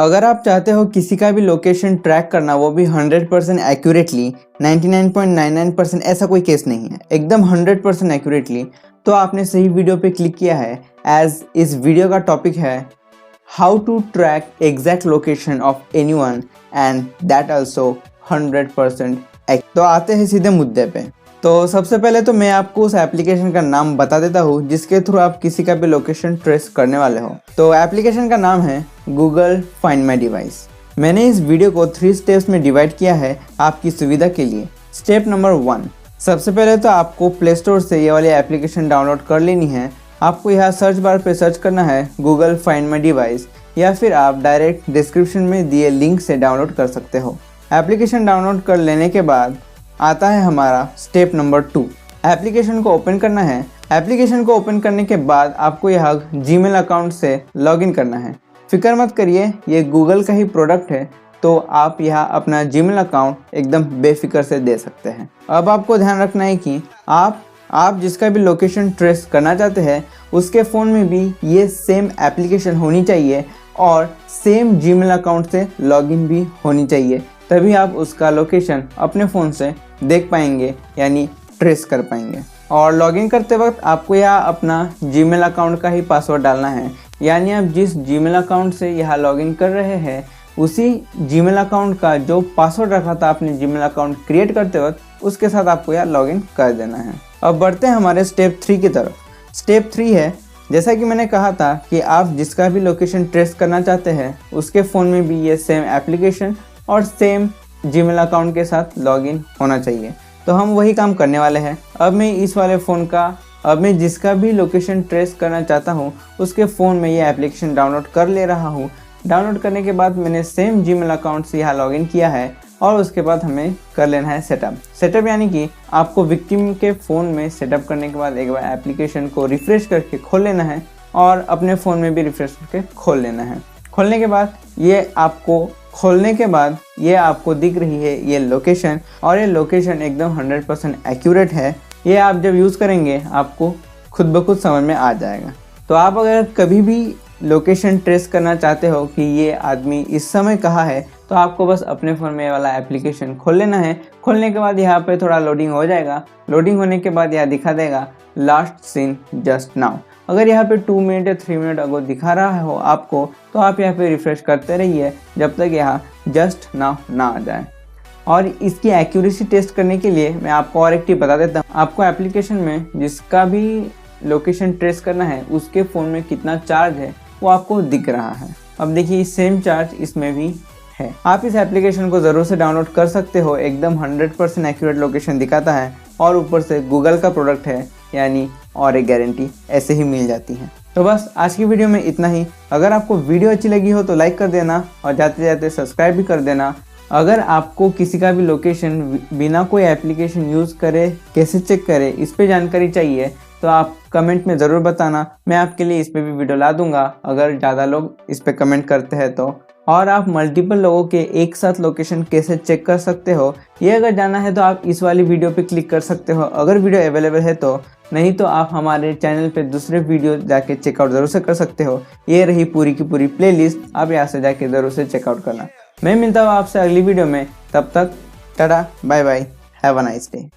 अगर आप चाहते हो किसी का भी लोकेशन ट्रैक करना, वो भी 100% एक्यूरेटली, 99.99% ऐसा कोई केस नहीं है, एकदम 100% एक्यूरेटली, तो आपने सही वीडियो पे क्लिक किया है। एज इस वीडियो का टॉपिक है how to track exact location of anyone and that also 100%। तो आते हैं सीधे मुद्दे पे। तो सबसे पहले तो मैं आपको उस एप्लीकेशन का नाम बता देता हूँ जिसके थ्रू आप किसी का भी लोकेशन ट्रेस करने वाले हो। तो एप्लीकेशन का नाम है गूगल फाइंड माई डिवाइस। मैंने इस वीडियो को 3 स्टेप्स में डिवाइड किया है आपकी सुविधा के लिए। स्टेप नंबर 1, सबसे पहले तो आपको प्ले स्टोर से ये वाली एप्लीकेशन डाउनलोड कर लेनी है। आपको यहाँ सर्च बार पे सर्च करना है गूगल फाइंड माई डिवाइस, या फिर आप डायरेक्ट डिस्क्रिप्शन में दिए लिंक से डाउनलोड कर सकते हो। एप्लीकेशन डाउनलोड कर लेने के बाद आता है हमारा स्टेप नंबर 2। एप्लीकेशन को ओपन करना है। एप्लीकेशन को ओपन करने के बाद आपको यह जीमेल अकाउंट से लॉगिन करना है। फिक्र मत करिए, ये गूगल का ही प्रोडक्ट है, तो आप यहाँ अपना जीमेल अकाउंट एकदम बेफिक्र से दे सकते हैं। अब आपको ध्यान रखना है कि आप जिसका भी लोकेशन ट्रेस करना चाहते हैं उसके फ़ोन में भी ये सेम एप्लीकेशन होनी चाहिए और सेम जीमेल अकाउंट से लॉगिन भी होनी चाहिए, तभी आप उसका लोकेशन अपने फ़ोन से देख पाएंगे, यानी ट्रेस कर पाएंगे। और लॉगिन करते वक्त आपको यहाँ अपना जीमेल अकाउंट का ही पासवर्ड डालना है, यानी आप जिस जीमेल अकाउंट से यहाँ लॉगिन कर रहे हैं उसी जीमेल अकाउंट का जो पासवर्ड रखा था आपने जीमेल अकाउंट क्रिएट करते वक्त, उसके साथ आपको यहाँ लॉगिन कर देना है। अब बढ़ते हैं हमारे स्टेप 3 की तरफ। स्टेप 3 है, जैसा कि मैंने कहा था कि आप जिसका भी लोकेशन ट्रेस करना चाहते हैं उसके फ़ोन में भी ये सेम एप्लीकेशन और सेम जीमेल अकाउंट के साथ लॉगिन होना चाहिए। तो हम वही काम करने वाले हैं। अब मैं जिसका भी लोकेशन ट्रेस करना चाहता हूँ उसके फ़ोन में ये एप्लीकेशन डाउनलोड कर ले रहा हूँ। डाउनलोड करने के बाद मैंने सेम जीमेल अकाउंट से यहाँ लॉगिन किया है और उसके बाद हमें कर लेना है सेटअप यानी कि आपको विक्टिम के फ़ोन में सेटअप करने के बाद एक बार एप्लीकेशन को रिफ़्रेश करके खोल लेना है और अपने फ़ोन में भी रिफ़्रेश करके खोल लेना है। खोलने के बाद ये आपको दिख रही है ये लोकेशन, और ये लोकेशन एकदम 100% एक्यूरेट है। ये आप जब यूज़ करेंगे आपको खुद ब खुद समझ में आ जाएगा। तो आप अगर कभी भी लोकेशन ट्रेस करना चाहते हो कि ये आदमी इस समय कहाँ है, तो आपको बस अपने फ़ोन में ये वाला एप्लीकेशन खोल लेना है। खोलने के बाद यहाँ पे थोड़ा लोडिंग हो जाएगा। लोडिंग होने के बाद यहाँ दिखा देगा लास्ट सीन जस्ट नाउ। अगर यहाँ पे 2 मिनट या 3 मिनट अगो दिखा रहा हो आपको, तो आप यहाँ पे रिफ़्रेश करते रहिए जब तक यहाँ जस्ट नाउ ना आ जाए। और इसकी एक्यूरेसी टेस्ट करने के लिए मैं आपको और एक टिप बता देता हूँ। आपको एप्लीकेशन में जिसका भी लोकेशन ट्रेस करना है उसके फ़ोन में कितना चार्ज है वो आपको दिख रहा है। अब देखिए सेम चार्ज इसमें भी है। आप इस एप्लीकेशन को ज़रूर से डाउनलोड कर सकते हो, एकदम 100% एक्यूरेट लोकेशन दिखाता है और ऊपर से गूगल का प्रोडक्ट है, यानी और एक गारंटी ऐसे ही मिल जाती है। तो बस आज की वीडियो में इतना ही। अगर आपको वीडियो अच्छी लगी हो तो लाइक कर देना और जाते जाते सब्सक्राइब भी कर देना। अगर आपको किसी का भी लोकेशन बिना कोई एप्लीकेशन यूज़ करे कैसे चेक करे इस पे जानकारी चाहिए तो आप कमेंट में ज़रूर बताना। मैं आपके लिए इस पे भी वीडियो ला दूंगा अगर ज़्यादा लोग इस पे कमेंट करते हैं तो। और आप मल्टीपल लोगों के एक साथ लोकेशन कैसे चेक कर सकते हो ये अगर जानना है तो आप इस वाली वीडियो पे क्लिक कर सकते हो अगर वीडियो अवेलेबल है तो। नहीं तो आप हमारे चैनल पे दूसरे वीडियो जाके चेकआउट ज़रूर से कर सकते हो। ये रही पूरी की पूरी प्लेलिस्ट, आप यहाँ से जाके ज़रूर से चेकआउट करना। मैं मिलता हूँ आपसे अगली वीडियो में, तब तक tata bye bye, have a nice day.